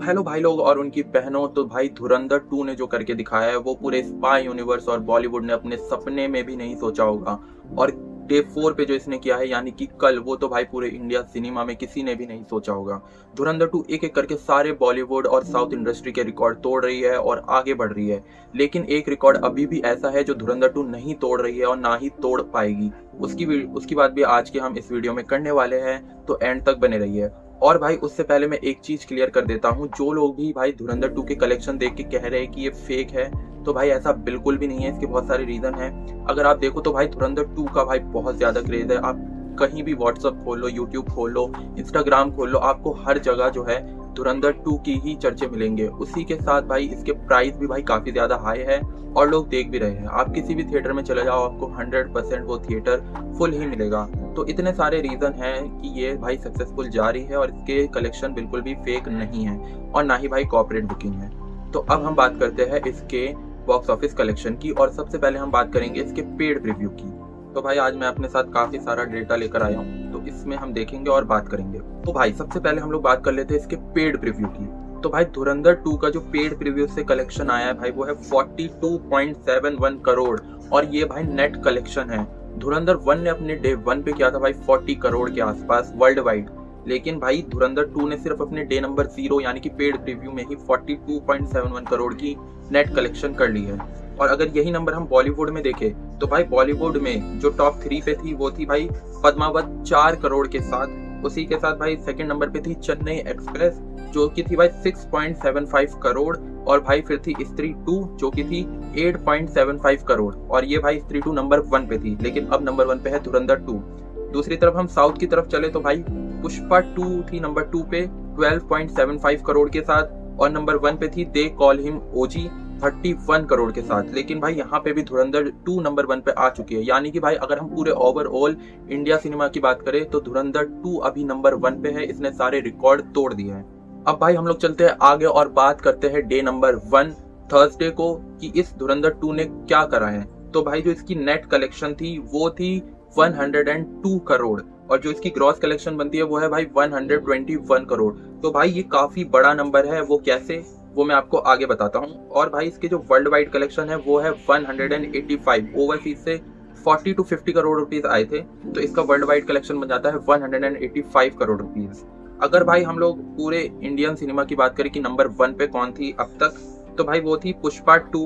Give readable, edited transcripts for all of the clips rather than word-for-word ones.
Hello भाई लोग और उनकी बहनों। तो भाई धुरंधर 2 ने जो करके दिखाया है वो पूरे स्पाई यूनिवर्स और बॉलीवुड ने अपने सपने में भी नहीं सोचा होगा। और डे 4 पे जो इसने किया है यानी कि कल, वो तो भाई पूरे इंडिया सिनेमा में किसी ने भी नहीं सोचा होगा। धुरंधर 2 एक एक करके सारे बॉलीवुड और साउथ इंडस्ट्री के रिकॉर्ड तोड़ रही है और आगे बढ़ रही है। लेकिन एक रिकॉर्ड अभी भी ऐसा है जो धुरंधर 2 नहीं तोड़ रही है और ना ही तोड़ पाएगी। उसकी बात भी आज के हम इस वीडियो में करने वाले हैं, तो एंड तक बने रहिए। और भाई उससे पहले मैं एक चीज क्लियर कर देता हूँ, जो लोग भी भाई धुरंधर 2 के कलेक्शन देख के कह रहे हैं कि ये फेक है, तो भाई ऐसा बिल्कुल भी नहीं है। इसके बहुत सारे रीजन हैं। अगर आप देखो तो भाई धुरंधर 2 का भाई बहुत ज्यादा क्रेज है। आप कहीं भी व्हाट्सअप खोल लो, यूट्यूब खोल लो, इंस्टाग्राम खोल लो, आपको हर जगह जो है धुरंधर 2 की ही चर्चे मिलेंगे। उसी के साथ भाई इसके प्राइस भी भाई काफी ज्यादा हाई है और लोग देख भी रहे हैं। आप किसी भी थिएटर में चले जाओ, आपको 100% वो थिएटर फुल ही मिलेगा। तो इतने सारे रीजन हैं कि ये भाई सक्सेसफुल जा रही है और इसके कलेक्शन बिल्कुल भी फेक नहीं है और ना ही भाई कॉर्पोरेट बुकिंग है। तो अब हम बात करते हैं इसके बॉक्स ऑफिस कलेक्शन की, और सबसे पहले हम बात करेंगे इसके पेड रिव्यू की। तो भाई आज मैं अपने साथ काफी सारा डेटा लेकर आया हूँ, तो इसमें हम देखेंगे और बात करेंगे। तो भाई सबसे पहले हम लोग बात कर लेते हैं इसके पेड प्रीव्यू की। तो भाई धुरंधर 2 का जो पेड प्रीव्यू से कलेक्शन आया है भाई वो है 42.71 करोड़, और ये भाई नेट कलेक्शन है। धुरंधर 1 ने अपने डे 1 पे किया था भाई 40 करोड़ के आसपास वर्ल्ड वाइड, लेकिन भाई धुरंधर 2 ने सिर्फ अपने डे नंबर 0 यानी कि पेड प्रीव्यू में ही 42.71 करोड़ की नेट कलेक्शन कर ली है। और अगर यही नंबर हम बॉलीवुड में देखें तो भाई बॉलीवुड में जो टॉप 3 पे थी वो थी भाई पद्मावत 4 करोड़ के साथ। उसी के साथ भाई सेकंड नंबर पे थी चेन्नई एक्सप्रेस जो कि थी भाई 6.75 करोड़, और भाई फिर थी स्त्री 2 जो कि थी 8.75 करोड़, और ये भाई स्त्री 2 नंबर 1 पे थी, लेकिन अब नंबर 1 पे है धुरंधर 2। दूसरी तरफ हम साउथ की तरफ चले तो भाई पुष्पा 2 थी नंबर 2 पे 12.75 करोड़ के साथ, और नंबर 1 पे थी दे कॉल हिम ओजी 31 करोड़ के साथ। लेकिन भाई यहाँ पे भी धुरंधर 2 नंबर 1 पे आ चुकी है, यानी कि भाई अगर हम पूरे ओवरऑल इंडिया सिनेमा की बात करें तो धुरंधर 2 अभी नंबर 1 पे है। इसने सारे रिकॉर्ड तोड़ दिए हैं। अब भाई हम लोग चलते हैं आगे और बात करते हैं डे नंबर 1 थर्सडे को कि इस धुरंधर 2 ने क्या करा है। तो भाई जो इसकी नेट कलेक्शन थी वो थी 102 करोड़, और जो इसकी ग्रॉस कलेक्शन बनती है वो है भाई 121 करोड़। तो भाई ये काफी बड़ा नंबर है। वो कैसे, वो मैं आपको आगे बताता हूँ। और भाई इसके जो वर्ल्ड वाइड कलेक्शन है वो है 185। ओवरसीज से 40 to 50 करोड़ रुपीज आए थे, तो इसका वर्ल्ड वाइड कलेक्शन बन जाता है 185 करोड़ रुपीज। अगर भाई हम लोग पूरे इंडियन सिनेमा की बात करें कि नंबर 1 पे कौन थी अब तक, तो भाई वो थी पुष्पा 2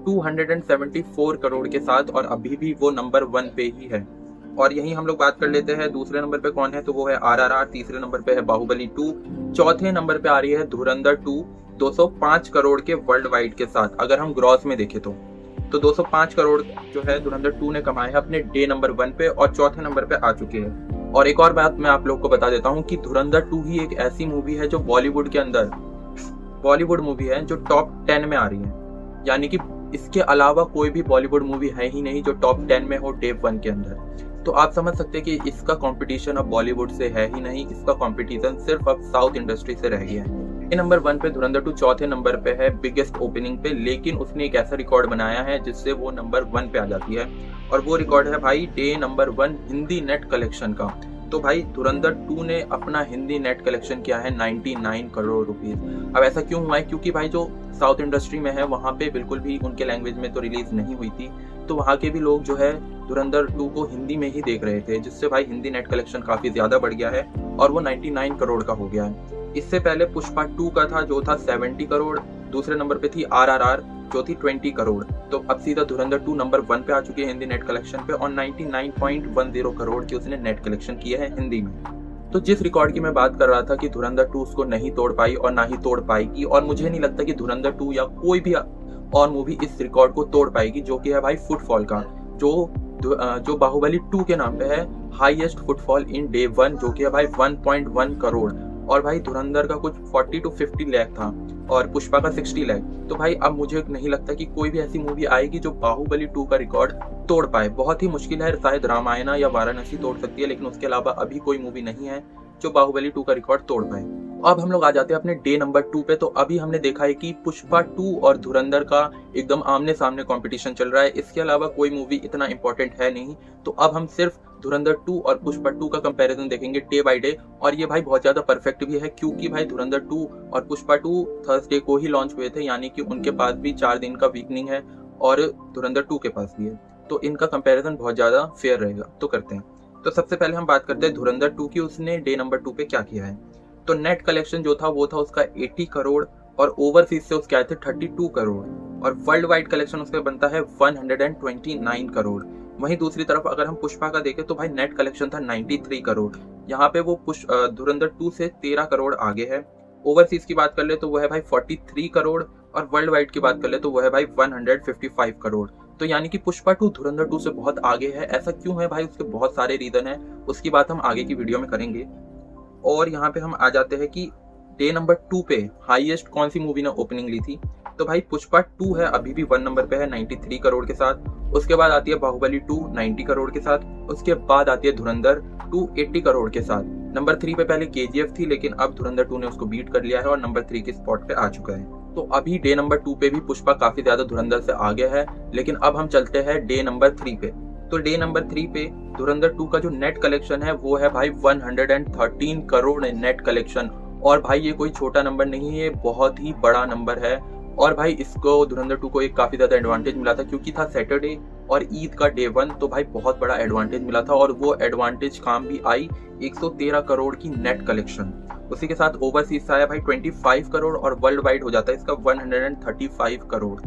274 करोड़ के साथ, और अभी भी वो नंबर 1 पे ही है। और यही हम लोग बात कर लेते हैं दूसरे नंबर पे कौन है, तो वो है RRR। तीसरे नंबर पे है बाहुबली 2। चौथे नंबर पे आ रही है धुरंधर 2 205 करोड़ के वर्ल्ड वाइड के साथ। अगर हम ग्रॉस में देखें तो 205 करोड़ जो है धुरंधर 2 ने कमाए हैं अपने डे नंबर 1 पे, और चौथे नंबर पे आ चुकी है। और एक और बात मैं आप लोग को बता देता हूँ कि धुरंधर 2 ही एक ऐसी मूवी है जो बॉलीवुड के अंदर बॉलीवुड मूवी है जो टॉप 10 में आ रही है, यानी कि इसके अलावा कोई भी बॉलीवुड मूवी है ही नहीं जो टॉप 10 में हो डे 1 के अंदर। तो आप समझ सकते हैं कि इसका कंपटीशन अब बॉलीवुड से है ही नहीं, इसका कंपटीशन सिर्फ अब साउथ इंडस्ट्री से रह गया है। नंबर 1 पे धुरंधर 2 चौथे नंबर पे है बिगेस्ट ओपनिंग पे, लेकिन उसने एक ऐसा रिकॉर्ड बनाया है जिससे वो नंबर 1 पे आ जाती है, और वो रिकॉर्ड है भाई day number 1 Hindi net collection का। तो भाई धुरंधर 2 ने अपना हिंदी नेट कलेक्शन किया है 99 करोड़ रुपीज। अब ऐसा क्यों हुआ है, क्योंकि भाई जो साउथ इंडस्ट्री में है वहाँ पे बिल्कुल भी उनके लैंग्वेज में तो रिलीज नहीं हुई थी, तो वहाँ के भी लोग जो है धुरंधर 2 को हिंदी में ही देख रहे थे, जिससे भाई हिंदी नेट कलेक्शन काफी ज्यादा बढ़ गया है और वो 99 करोड़ का हो गया है। इससे पहले पुष्पा 2 का था जो था 70 करोड़। दूसरे नंबर पे थी RRR जो थी 20 करोड़। तो अब सीधा धुरंधर 2 नंबर 1 पे आ चुकी है हिंदी नेट कलेक्शन पे, और 99.10 करोड़ की उसने नेट कलेक्शन की है हिंदी में। तो जिस रिकॉर्ड की मैं बात कर रहा था कि धुरंधर 2 उसको नहीं तोड़ पाई और ना ही तोड़ पाएगी, और मुझे नहीं लगता कि धुरंधर 2 या कोई भी और मूवी इस रिकॉर्ड को तोड़ पाएगी, जो कि है भाई फुटफॉल का, जो बाहुबली 2 के नाम पे है हाईएस्ट फुटफॉल इन डे 1, जो कि है भाई 1.1 करोड़। और भाई धुरंधर का कुछ 40 to 50 लाख था और पुष्पा का 60 लाख। तो भाई अब मुझे नहीं लगता कि कोई भी ऐसी मूवी आएगी जो बाहुबली 2 का रिकॉर्ड तोड़ पाए। बहुत ही मुश्किल है, शायद रामायणा या वाराणसी तोड़ सकती है, लेकिन उसके अलावा अभी कोई मूवी नहीं है जो बाहुबली 2 का रिकॉर्ड तोड़ पाए। अब हम लोग आ जाते हैं अपने डे नंबर 2 पे। तो अभी हमने देखा है कि पुष्पा 2 और धुरंधर का एकदम आमने सामने कंपटीशन चल रहा है। इसके अलावा कोई मूवी इतना इंपॉर्टेंट है नहीं। तो अब हम सिर्फ धुरंधर 2 और पुष्पा 2 का कंपैरिजन देखेंगे डे बाय डे। और ये भाई बहुत ज्यादा परफेक्ट भी है, क्योंकि भाई धुरंधर 2 और पुष्पा 2 थर्सडे को ही लॉन्च हुए थे, यानी कि उनके पास भी 4 दिन का वीकनिंग है और धुरंधर 2 के पास भी है। तो इनका कंपैरिजन बहुत ज्यादा फेयर रहेगा। तो करते हैं। तो सबसे पहले हम बात करते हैं धुरंधर 2 की। उसने डे नंबर 2 पे क्या किया है। तो नेट कलेक्शन जो था वो था उसका 80 करोड़ और ओवरसीज से उसके आए थे 32 करोड़ और वर्ल्ड वाइड कलेक्शन उसका बनता है 129 करोड़। वहीं दूसरी तरफ अगर हम पुष्पा का देखें तो भाई नेट कलेक्शन था 93 करोड़। यहाँ पे वो धुरंधर 2 से 13 करोड़ आगे है। ओवरसीज की बात कर ले तो वो है भाई 43 करोड़ और वर्ल्ड वाइड की बात कर ले तो वो है भाई 155 करोड़। तो यानी कि पुष्पा 2 धुरंधर 2 से बहुत आगे है। ऐसा क्यों है भाई, उसके बहुत सारे रीजन है, उसकी बात हम आगे की वीडियो में करेंगे। और यहाँ पे हम आ जाते हैं कि डे नंबर 2 पे हाईएस्ट कौन सी मूवी ने ओपनिंग ली थी। तो भाई पुष्पा 2 है, अभी भी 1 नंबर पे है 93 करोड़ के साथ। उसके बाद आती है बाहुबली 2 90 करोड़ के साथ। उसके बाद आती है धुरंधर 2 80 करोड़ के साथ। नंबर 3 पे पहले KGF थी, लेकिन अब धुरंधर 2 ने उसको बीट कर लिया है और नंबर 3 के स्पॉट पे आ चुका है। तो अभी डे नंबर 2 पे भी पुष्पा काफी ज्यादा धुरंधर से आगे है। लेकिन अब हम चलते हैं डे नंबर 3 पे। तो डे नंबर 3 पे धुरंधर 2 का जो नेट कलेक्शन है वो है भाई 113 करोड़ नेट कलेक्शन। और भाई ये कोई छोटा नंबर नहीं है, ये बहुत ही बड़ा नंबर है। और भाई इसको धुरंधर 2 को एक काफी ज्यादा एडवांटेज मिला था, क्योंकि था सैटरडे और ईद का डे 1। तो भाई बहुत बड़ा एडवांटेज मिला था और वो एडवांटेज काम भी आई। 113 करोड़ की नेट कलेक्शन। उसी के साथ ओवरसीज से आया भाई 25 करोड़ और वर्ल्ड वाइड हो जाता है इसका 135 करोड़।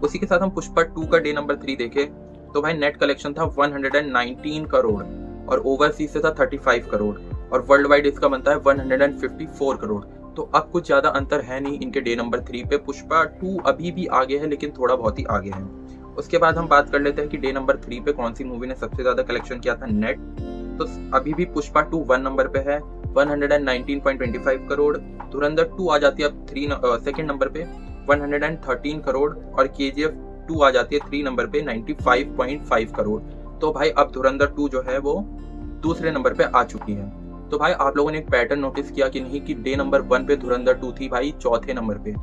उसी के साथ हम पुष्पा 2 का डे नंबर 3 देखे तो भाई नेट कलेक्शन था 119 करोड़ और ओवरसीज से था 35 करोड़ और वर्ल्ड वाइड इसका बनता है 154 करोड़। तो अब कुछ ज्यादा अंतर है नहीं इनके डे नंबर 3 पे। पुष्पा 2 अभी भी आगे है, लेकिन थोड़ा बहुत ही आगे है। उसके बाद हम बात कर लेते हैं कि डे नंबर 3 पे कौन सी मूवी ने सबसे ज्यादा कलेक्शन किया था नेट। तो अभी भी पुष्पा 2 1 नंबर पे है 119.25 करोड़। धुरंधर 2 आ जाती है अब सेकंड नंबर पे 113 करोड़ और KGF 2 आ जाती है 3 नंबर पे 95.5 करोड़। तो भाई अब धुरंधर 2 जो है वो दूसरे नंबर पे आ चुकी है। तो भाई आप लोगों ने एक पैटर्न नोटिस किया कि नहीं कि डे नंबर 1 पे धुरंधर 2 थी भाई चौथे नंबर पे,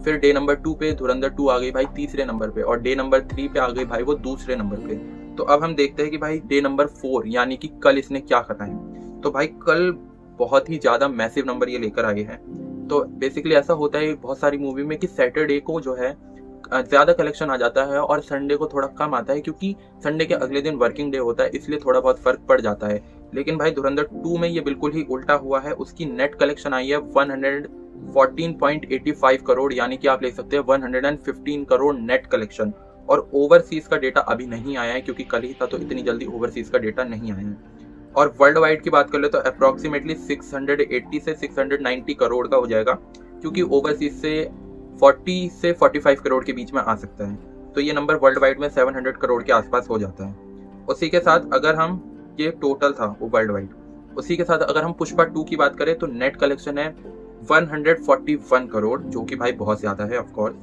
फिर डे नंबर 2 पे धुरंधर 2 आ गई भाई तीसरे नंबर पे और डे नंबर 3 पे आ गई भाई वो दूसरे नंबर पे। तो अब हम देखते हैं कि भाई डे नंबर 4 यानी कि कल इसने क्या करा है। तो भाई कल बहुत ही ज्यादा मैसिव नंबर ये लेकर आए हैं। तो बेसिकली ऐसा होता है बहुत सारी मूवी में कि सैटरडे को जो है ज्यादा कलेक्शन आ जाता है और संडे को थोड़ा कम आता है, क्योंकि संडे के अगले दिन वर्किंग डे होता है, इसलिए थोड़ा बहुत फर्क पड़ जाता है। लेकिन भाई धुरंधर 2 में ये बिल्कुल ही उल्टा हुआ है। उसकी नेट कलेक्शन आई है 114.85 करोड़, यानी कि आप ले सकते हैं 115 करोड़ नेट कलेक्शन। और ओवरसीज का डेटा अभी नहीं आया है, क्योंकि कल ही था तो इतनी जल्दी ओवरसीज का डेटा नहीं आया है। और वर्ल्ड वाइड की बात कर ले तो अप्रोक्सीमेटली 680 से 690 करोड़ का हो जाएगा, क्योंकि ओवरसीज से 40 से 45 करोड़ के बीच में आ सकता है। तो ये नंबर वर्ल्ड वाइड में 700 करोड़ के आसपास हो जाता है। उसी के साथ अगर हम ये टोटल था वो वर्ल्ड वाइड, उसी के साथ अगर हम पुष्पा 2 की बात करें तो नेट कलेक्शन है 141 करोड़, जो कि भाई बहुत ज्यादा है ऑफकोर्स।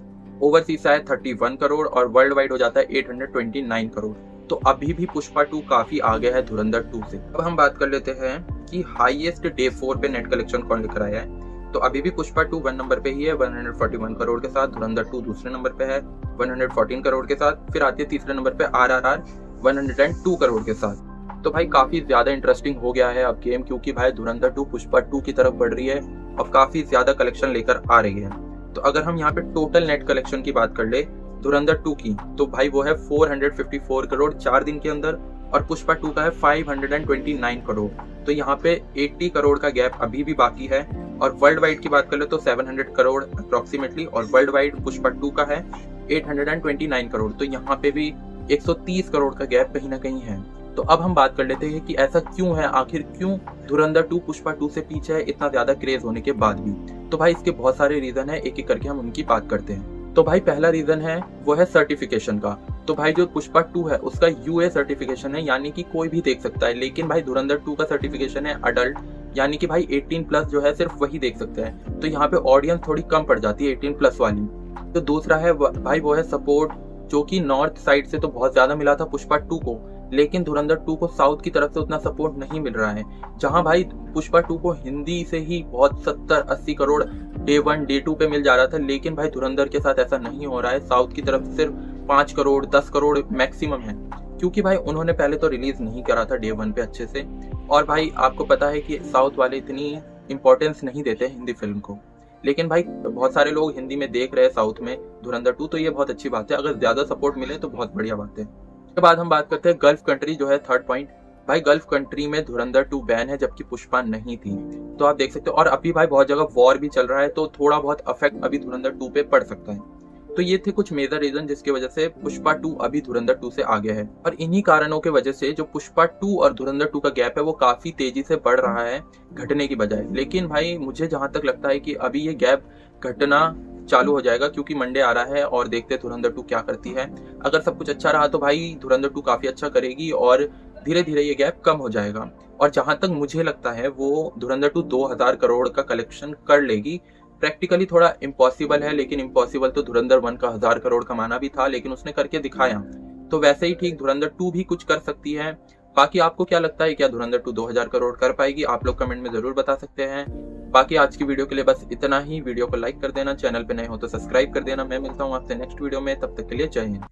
ओवरसीज है 31 करोड़ और वर्ल्ड वाइड हो जाता है 829 करोड़। तो अभी भी पुष्पा 2 काफी आगे है धुरंधर 2 से। अब हम बात कर लेते हैं कि हाईएस्ट डे 4 पे नेट कलेक्शन कौन लेकर आया है। तो अभी भी पुष्पा 2 1 नंबर पे ही है 141 करोड़ के साथ। धुरंधर 2 दूसरे नंबर पे है 114 करोड़ के साथ। फिर आती है तीसरे नंबर पे RRR 102 करोड़ के साथ। तो भाई काफी ज्यादा इंटरेस्टिंग हो गया है अब गेम, क्योंकि भाई धुरंधर 2 पुष्पा 2 की तरफ बढ़ रही है और काफी ज्यादा कलेक्शन लेकर आ रही है। तो अगर हम यहाँ पे टोटल नेट कलेक्शन की बात कर ले धुरंधर 2 की, तो भाई वो है 454 करोड़ 4 दिन के अंदर और पुष्पा 2 का है 529 करोड़। तो यहाँ पे 80 करोड़ का गैप अभी भी बाकी है। और वर्ल्ड वाइड की बात कर ले तो 700 करोड़ अप्रोक्सीमेटली और वर्ल्ड वाइड पुष्पा 2 का है 829 करोड़। तो यहाँ पे भी 130 करोड़ का गैप कहीं ना कहीं है। तो अब हम बात कर लेते हैं कि ऐसा क्यों है, आखिर क्यों धुरंधर 2 पुष्पा 2 से पीछे है इतना ज्यादा क्रेज होने के बाद भी। तो भाई इसके बहुत सारे रीजन है, एक एक करके हम उनकी बात करते हैं। तो भाई पहला रीजन है वो है सर्टिफिकेशन का। तो भाई जो पुष्पा 2 है उसका UA सर्टिफिकेशन है, यानी कि कोई भी देख सकता है। लेकिन भाई धुरंधर 2 का सर्टिफिकेशन है अडल्ट, यानी कि भाई 18+ जो है सिर्फ वही देख सकते हैं। तो यहाँ पे ऑडियंस थोड़ी कम पड़ जाती है 18+ वाली। तो दूसरा है भाई वो है सपोर्ट, जो कि नॉर्थ साइड से तो बहुत ज्यादा मिला था पुष्पा 2 को, लेकिन धुरंधर 2 को साउथ की तरफ से उतना सपोर्ट नहीं मिल रहा है। जहां भाई पुष्पा 2 को हिंदी से ही बहुत 70-80 करोड़ डे 1 डे 2 पे मिल जा रहा था, लेकिन भाई धुरंधर के साथ ऐसा नहीं हो रहा है। साउथ की तरफ सिर्फ 5 करोड़ 10 करोड़ मैक्सिमम है, क्योंकि भाई उन्होंने पहले तो रिलीज नहीं करा था डे 1 पे अच्छे से। और भाई आपको पता है कि साउथ वाले इतनी इंपॉर्टेंस नहीं देते हिंदी फिल्म को, लेकिन भाई बहुत सारे लोग हिंदी में देख रहे हैं साउथ में धुरंधर 2, तो ये बहुत अच्छी बात है। अगर ज्यादा सपोर्ट मिले तो बहुत बढ़िया बात है। उसके बाद हम बात करते हैं गल्फ कंट्री, जो है थर्ड पॉइंट। भाई गल्फ कंट्री में धुरंधर 2 बैन है, जबकि पुष्पा नहीं थी, तो आप देख सकते हो। और अभी भाई बहुत जगह वॉर भी चल रहा है, तो थोड़ा बहुत अफेक्ट अभी धुरंधर 2 पे पड़ सकता है। तो ये थे कुछ मेजर रीजन जिसकी वजह से पुष्पा 2 अभी धुरंधर 2 से आगे है। और इन्हीं कारणों के वजह से जो पुष्पा 2 और धुरंधर 2 का गैप है वो काफी तेजी से बढ़ रहा है, घटने की बजाय। लेकिन भाई मुझे जहां तक लगता है कि अभी ये गैप घटना चालू हो जाएगा, क्योंकि मंडे आ रहा है और देखते हैं धुरंधर 2 क्या करती है। अगर सब कुछ अच्छा रहा तो भाई धुरंधर 2 काफी अच्छा करेगी और धीरे धीरे ये गैप कम हो जाएगा। और जहां तक मुझे लगता है वो धुरंधर 2 2000 करोड़ का कलेक्शन कर लेगी। प्रैक्टिकली थोड़ा इम्पॉसिबल है, लेकिन इम्पॉसिबल तो धुरंधर 1 का 1000 करोड़ कमाना भी था, लेकिन उसने करके दिखाया। तो वैसे ही ठीक धुरंधर 2 भी कुछ कर सकती है। बाकी आपको क्या लगता है, क्या धुरंधर 2 2000 करोड़ कर पाएगी? आप लोग कमेंट में जरूर बता सकते हैं। बाकी आज की वीडियो के लिए बस इतना ही। वीडियो को लाइक कर देना, चैनल पे नए हो तो सब्सक्राइब कर देना। मैं मिलता हूँ आपसे नेक्स्ट वीडियो में, तब तक के लिए जय हिंद।